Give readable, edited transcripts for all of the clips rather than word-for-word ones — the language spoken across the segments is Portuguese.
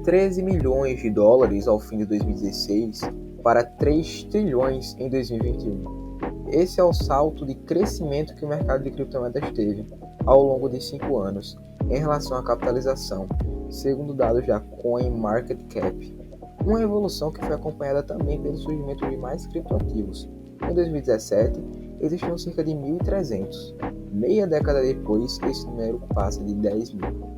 13 milhões de dólares ao fim de 2016 para 3 trilhões em 2021. Esse é o salto de crescimento que o mercado de criptomoedas teve ao longo de 5 anos em relação à capitalização, segundo dados da CoinMarketCap. Uma evolução que foi acompanhada também pelo surgimento de mais criptoativos. Em 2017, existiam cerca de 1.300. Meia década depois, esse número passa de 10 mil.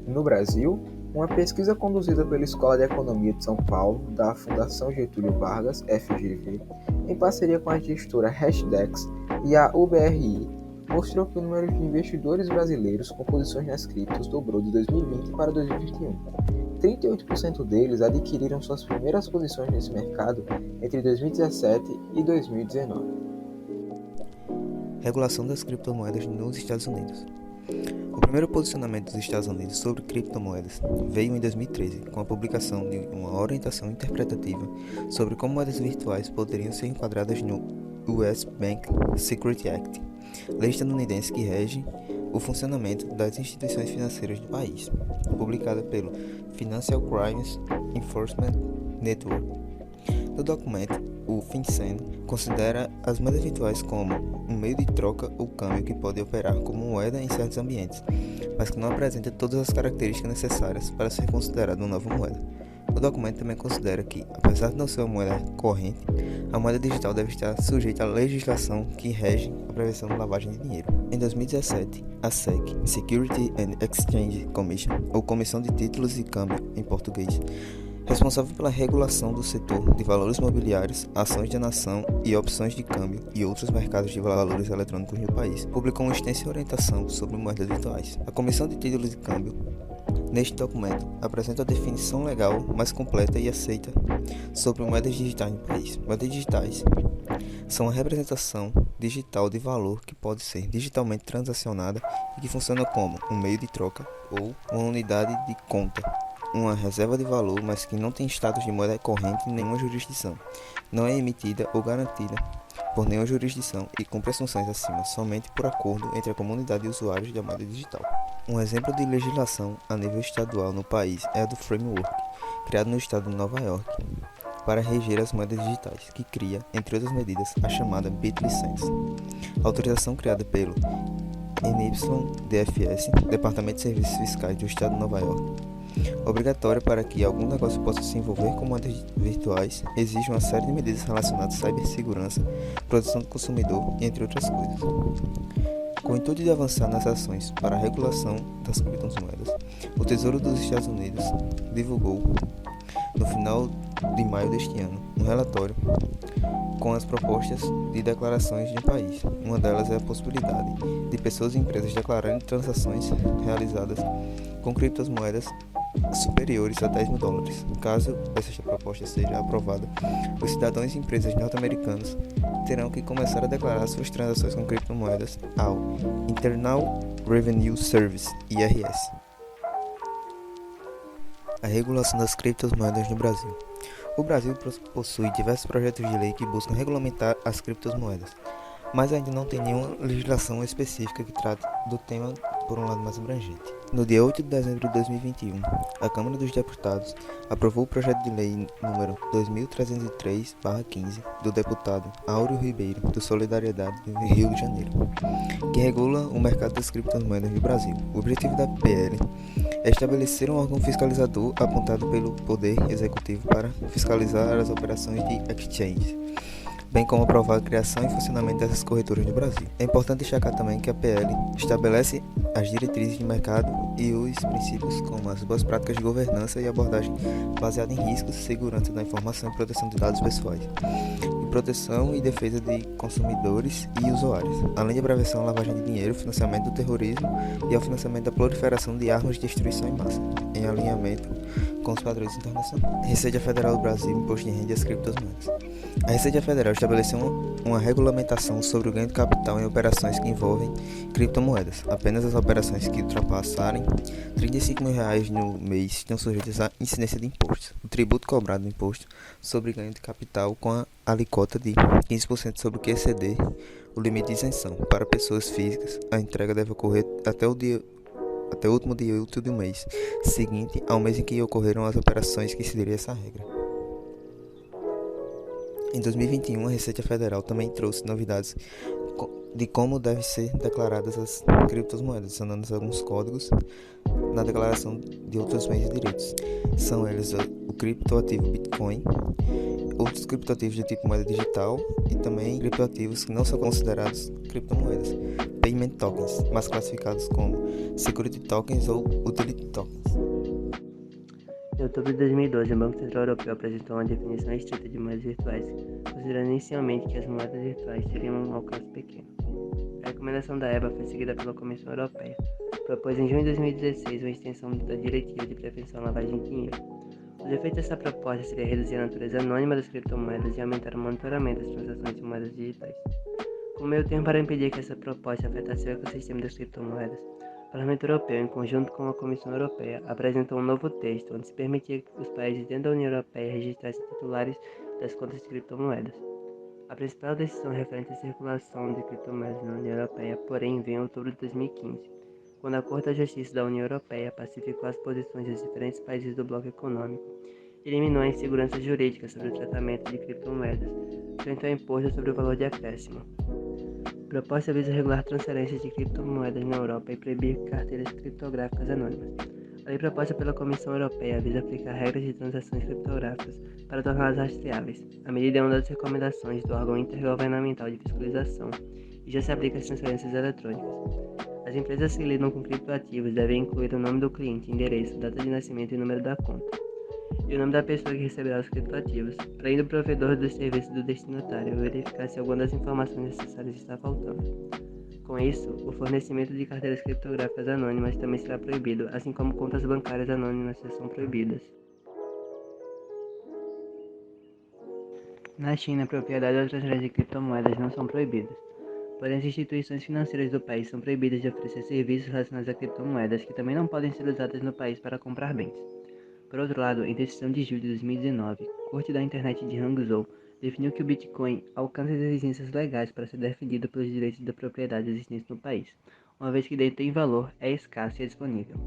No Brasil, uma pesquisa conduzida pela Escola de Economia de São Paulo, da Fundação Getúlio Vargas, FGV, em parceria com a gestora Hashdex e a UBRI, mostrou que o número de investidores brasileiros com posições nas criptos dobrou de 2020 para 2021. 38% deles adquiriram suas primeiras posições nesse mercado entre 2017 e 2019. Regulação das criptomoedas nos Estados Unidos. O primeiro posicionamento dos Estados Unidos sobre criptomoedas veio em 2013, com a publicação de uma orientação interpretativa sobre como moedas virtuais poderiam ser enquadradas no US Bank Security Act, lei estadunidense que rege o funcionamento das instituições financeiras do país, publicada pelo Financial Crimes Enforcement Network. No documento, o FinCEN considera as moedas virtuais como um meio de troca ou câmbio que pode operar como moeda em certos ambientes, mas que não apresenta todas as características necessárias para ser considerada uma nova moeda. O documento também considera que, apesar de não ser uma moeda corrente, a moeda digital deve estar sujeita à legislação que rege a prevenção da lavagem de dinheiro. Em 2017, a SEC, Security and Exchange Commission, ou Comissão de Títulos e Câmbio em português, responsável pela regulação do setor de valores mobiliários, ações de nação e opções de câmbio e outros mercados de valores eletrônicos no país, publicou uma extensa orientação sobre moedas virtuais. A Comissão de Títulos de Câmbio, neste documento, apresenta a definição legal mais completa e aceita sobre moedas digitais no país. Moedas digitais são a representação digital de valor que pode ser digitalmente transacionada e que funciona como um meio de troca ou uma unidade de conta, uma reserva de valor, mas que não tem status de moeda corrente em nenhuma jurisdição, não é emitida ou garantida por nenhuma jurisdição e com presunções acima, somente por acordo entre a comunidade de usuários da moeda digital. Um exemplo de legislação a nível estadual no país é a do Framework, criado no estado de Nova York, para reger as moedas digitais, que cria, entre outras medidas, a chamada BitLicense. A autorização criada pelo NYDFS, Departamento de Serviços Fiscais do estado de Nova York, obrigatória para que algum negócio possa se envolver com moedas virtuais, exige uma série de medidas relacionadas à cibersegurança, proteção do consumidor, entre outras coisas. Com o intuito de avançar nas ações para a regulação das criptomoedas, o Tesouro dos Estados Unidos divulgou, no final de maio deste ano, um relatório com as propostas de declarações de um país. Uma delas é a possibilidade de pessoas e empresas declararem transações realizadas com criptomoedas superiores a 10 mil dólares. Caso essa proposta seja aprovada, os cidadãos e empresas norte-americanos terão que começar a declarar suas transações com criptomoedas ao Internal Revenue Service, IRS. A regulação das criptomoedas no Brasil. O Brasil possui diversos projetos de lei que buscam regulamentar as criptomoedas, mas ainda não tem nenhuma legislação específica que trate do tema por um lado mais abrangente. No dia 8 de dezembro de 2021, a Câmara dos Deputados aprovou o projeto de lei número 2303/15 do deputado Áureo Ribeiro, do Solidariedade do Rio de Janeiro, que regula o mercado das criptomoedas no Brasil. O objetivo da PL é estabelecer um órgão fiscalizador apontado pelo Poder Executivo para fiscalizar as operações de exchange, bem como aprovar a criação e funcionamento dessas corretoras no Brasil. É importante destacar também que a PL estabelece as diretrizes de mercado e os princípios como as boas práticas de governança e abordagem baseada em riscos, segurança da informação e proteção de dados pessoais, e proteção e defesa de consumidores e usuários, além de prevenção à lavagem de dinheiro, financiamento do terrorismo e ao financiamento da proliferação de armas de destruição em massa, em alinhamento com os padrões internacionais. Receita Federal do Brasil, Imposto de Renda e as criptomoedas. A Receita Federal estabeleceu uma regulamentação sobre o ganho de capital em operações que envolvem criptomoedas. Apenas as operações que ultrapassarem R$35 mil no mês estão sujeitas à incidência de impostos. O tributo cobrado no imposto sobre ganho de capital com a alíquota de 15% sobre o que exceder o limite de isenção. Para pessoas físicas, a entrega deve ocorrer até o dia até o último dia útil do mês seguinte ao mês em que ocorreram as operações que seguiria essa regra. Em 2021, a Receita Federal também trouxe novidades de como devem ser declaradas as criptomoedas, adicionando alguns códigos na declaração de outros bens e direitos. São eles o criptoativo Bitcoin, outros criptoativos de tipo moeda digital e também criptoativos que não são considerados criptomoedas, payment tokens, mas classificados como security tokens ou utility tokens. Em outubro de 2012, o Banco Central Europeu apresentou uma definição estrita de moedas virtuais, considerando inicialmente que as moedas virtuais teriam um alcance pequeno. A recomendação da EBA foi seguida pela Comissão Europeia, que propôs em junho de 2016 uma extensão da Diretiva de Prevenção à Lavagem de Dinheiro. Os efeitos dessa proposta seria reduzir a natureza anônima das criptomoedas e aumentar o monitoramento das transações de moedas digitais. Como meio termo para impedir que essa proposta afetasse o ecossistema das criptomoedas, o Parlamento Europeu, em conjunto com a Comissão Europeia, apresentou um novo texto onde se permitia que os países dentro da União Europeia registrassem titulares das contas de criptomoedas. A principal decisão referente à circulação de criptomoedas na União Europeia, porém, veio em outubro de 2015, quando a Corte de Justiça da União Europeia pacificou as posições dos diferentes países do bloco econômico e eliminou a insegurança jurídica sobre o tratamento de criptomoedas, frente ao imposto sobre o valor de acréscimo. A proposta visa regular transferências de criptomoedas na Europa e proibir carteiras criptográficas anônimas. A lei proposta pela Comissão Europeia visa aplicar regras de transações criptográficas para torná-las rastreáveis. A medida é uma das recomendações do órgão intergovernamental de fiscalização e já se aplica às transferências eletrônicas. As empresas que lidam com criptoativos devem incluir o nome do cliente, endereço, data de nascimento e número da conta, e o nome da pessoa que receberá os criptoativos, além do provedor dos serviços do destinatário, verificar se alguma das informações necessárias está faltando. Com isso, o fornecimento de carteiras criptográficas anônimas também será proibido, assim como contas bancárias anônimas já são proibidas. Na China, a propriedade ou transferência de criptomoedas não são proibidas. Porém, as instituições financeiras do país são proibidas de oferecer serviços relacionados a criptomoedas que também não podem ser usadas no país para comprar bens. Por outro lado, em decisão de julho de 2019, a Corte da Internet de Hangzhou definiu que o Bitcoin alcança as exigências legais para ser defendido pelos direitos da propriedade existentes no país, uma vez que detém valor, é escasso e é disponível.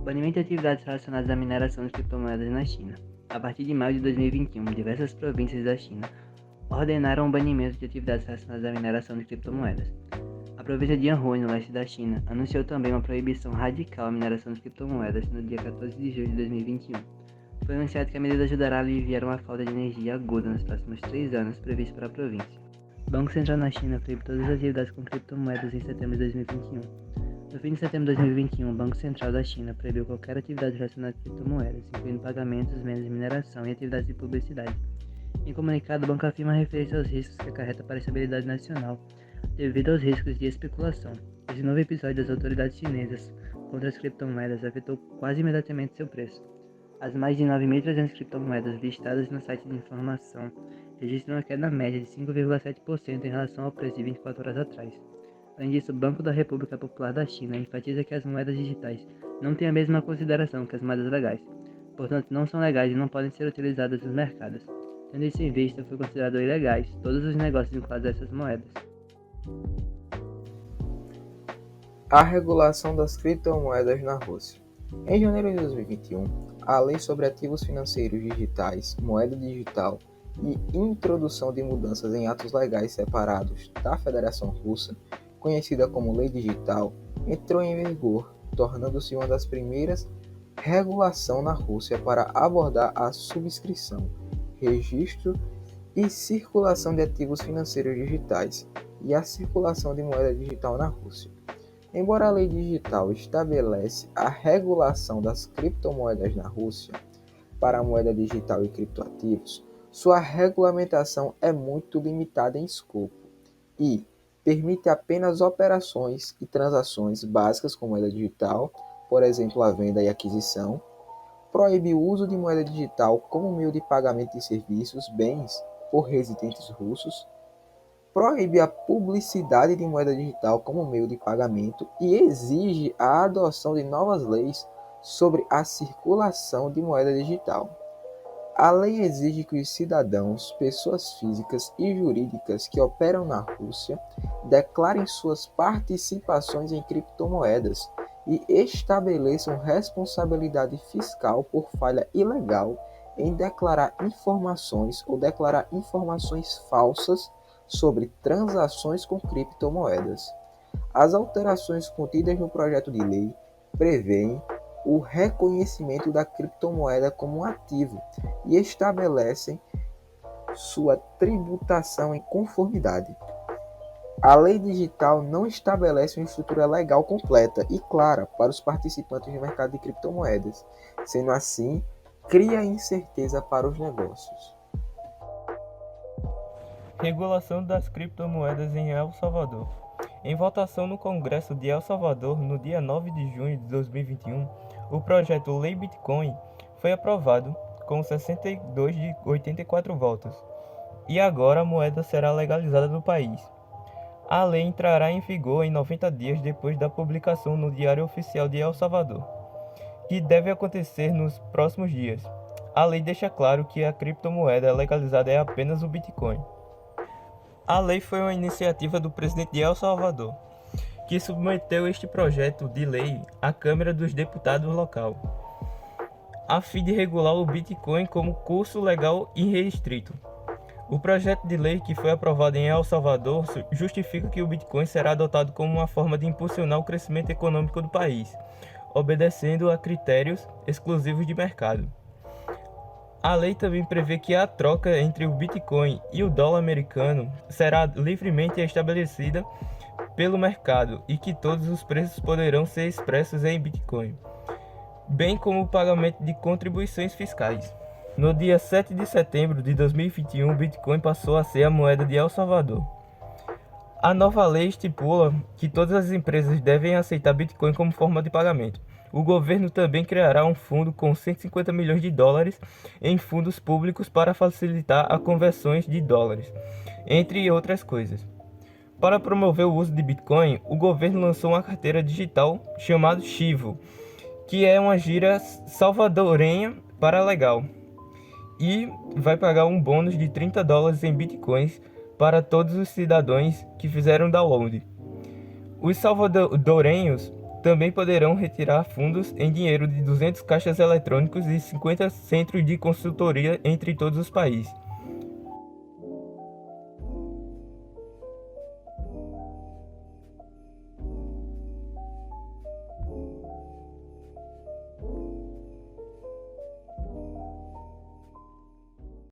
Banimento de atividades relacionadas à mineração de criptomoedas na China. A partir de maio de 2021, diversas províncias da China ordenaram o banimento de atividades relacionadas à mineração de criptomoedas. A província de Anhui, no leste da China, anunciou também uma proibição radical à mineração de criptomoedas no dia 14 de julho de 2021. Foi anunciado que a medida ajudará a aliviar uma falta de energia aguda nos próximos 3 anos prevista para a província. O Banco Central na China proíbe todas as atividades com criptomoedas em setembro de 2021. No fim de setembro de 2021, o Banco Central da China proibiu qualquer atividade relacionada a criptomoedas, incluindo pagamentos, vendas de mineração e atividades de publicidade. Em comunicado, o banco afirma referência aos riscos que acarreta para a estabilidade nacional, devido aos riscos de especulação. Esse novo episódio das autoridades chinesas contra as criptomoedas afetou quase imediatamente seu preço. As mais de 9.300 criptomoedas listadas no site de informação registram uma queda média de 5,7% em relação ao preço de 24 horas atrás. Além disso, o Banco da República Popular da China enfatiza que as moedas digitais não têm a mesma consideração que as moedas legais, portanto não são legais e não podem ser utilizadas nos mercados. Tendo isso em vista, foi considerado ilegais todos os negócios vinculados a essas moedas. A regulação das criptomoedas na Rússia. Em janeiro de 2021, a Lei sobre Ativos Financeiros Digitais, Moeda Digital e Introdução de Mudanças em Atos Legais Separados da Federação Russa, conhecida como Lei Digital, entrou em vigor, tornando-se uma das primeiras regulação na Rússia para abordar a subscrição, registro e circulação de ativos financeiros digitais e a circulação de moeda digital na Rússia. Embora a lei digital estabelece a regulação das criptomoedas na Rússia para a moeda digital e criptoativos, sua regulamentação é muito limitada em escopo e permite apenas operações e transações básicas com moeda digital, por exemplo, a venda e aquisição, proíbe o uso de moeda digital como meio de pagamento de serviços, bens por residentes russos, proíbe a publicidade de moeda digital como meio de pagamento e exige a adoção de novas leis sobre a circulação de moeda digital. A lei exige que os cidadãos, pessoas físicas e jurídicas que operam na Rússia declarem suas participações em criptomoedas e estabeleçam responsabilidade fiscal por falha ilegal em declarar informações ou declarar informações falsas sobre transações com criptomoedas. As alterações contidas no projeto de lei prevêem o reconhecimento da criptomoeda como um ativo e estabelecem sua tributação em conformidade. A lei digital não estabelece uma estrutura legal completa e clara para os participantes do mercado de criptomoedas, sendo assim, cria incerteza para os negócios. Regulação das criptomoedas em El Salvador. Em votação no Congresso de El Salvador no dia 9 de junho de 2021, o projeto Lei Bitcoin foi aprovado com 62 de 84 votos, e agora a moeda será legalizada no país. A lei entrará em vigor em 90 dias depois da publicação no Diário Oficial de El Salvador, que deve acontecer nos próximos dias. A lei deixa claro que a criptomoeda legalizada é apenas o Bitcoin. A lei foi uma iniciativa do presidente de El Salvador, que submeteu este projeto de lei à Câmara dos Deputados local, a fim de regular o Bitcoin como curso legal e restrito. O projeto de lei que foi aprovado em El Salvador justifica que o Bitcoin será adotado como uma forma de impulsionar o crescimento econômico do país, obedecendo a critérios exclusivos de mercado. A lei também prevê que a troca entre o Bitcoin e o dólar americano será livremente estabelecida pelo mercado e que todos os preços poderão ser expressos em Bitcoin, bem como o pagamento de contribuições fiscais. No dia 7 de setembro de 2021, o Bitcoin passou a ser a moeda de El Salvador. A nova lei estipula que todas as empresas devem aceitar Bitcoin como forma de pagamento. O governo também criará um fundo com 150 milhões de dólares em fundos públicos para facilitar a conversões de dólares, entre outras coisas. Para promover o uso de Bitcoin, o governo lançou uma carteira digital chamada Chivo, que é uma gíria salvadorenha para legal, e vai pagar um bônus de $30 em Bitcoins para todos os cidadãos que fizeram download. Os salvadorenhos também poderão retirar fundos em dinheiro de 200 caixas eletrônicos e 50 centros de consultoria entre todos os países.